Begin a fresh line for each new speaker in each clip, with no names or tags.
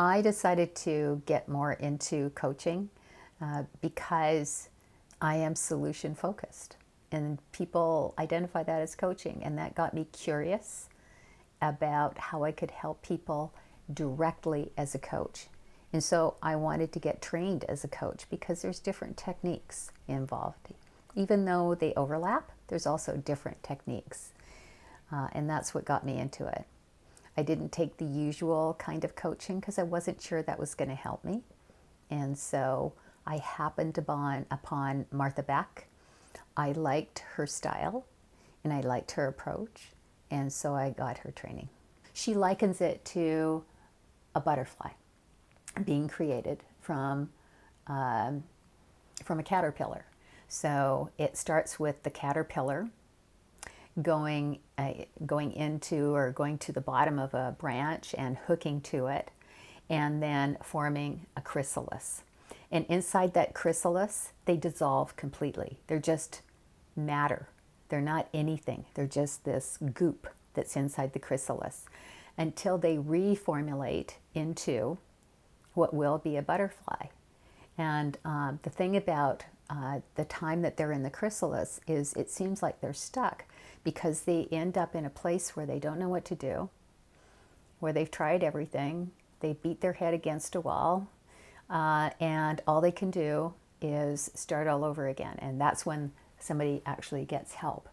I decided to get more into coaching because I am solution focused. And people identify that as coaching. And that got me curious about how I could help people directly as a coach. And so I wanted to get trained as a coach because there's different techniques involved. Even though they overlap, there's also different techniques. And that's what got me into it. I didn't take the usual kind of coaching because I wasn't sure that was going to help me. And so I happened to bond upon Martha Beck. I liked her style and I liked her approach. And so I got her training. She likens it to a butterfly being created from a caterpillar. So it starts with the caterpillar going into or going to the bottom of a branch and hooking to it, and then forming a chrysalis. And inside that chrysalis, they dissolve completely. They're just matter. They're not anything. They're just this goop that's inside the chrysalis until they reformulate into what will be a butterfly. And the thing about the time that they're in the chrysalis is it seems like they're stuck because they end up in a place where they don't know what to do, where they've tried everything, they beat their head against a wall, and all they can do is start all over again. And that's when somebody actually gets help.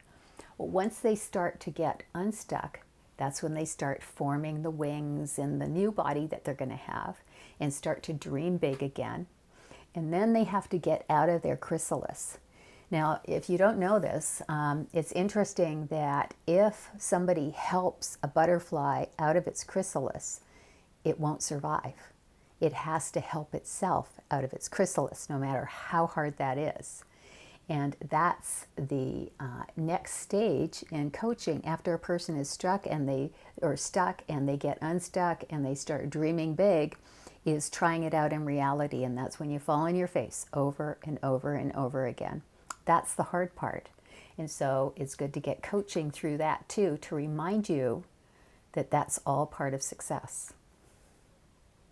Well, once they start to get unstuck, that's when they start forming the wings and the new body that they're going to have and start to dream big again. And then they have to get out of their chrysalis. Now, if you don't know this, it's interesting that if somebody helps a butterfly out of its chrysalis, it won't survive. It has to help itself out of its chrysalis, no matter how hard that is. And that's the next stage in coaching after a person is stuck and they get unstuck and they start dreaming big, is trying it out in reality. And that's when you fall on your face over and over and over again. That's the hard part. And so it's good to get coaching through that too, to remind you that that's all part of success.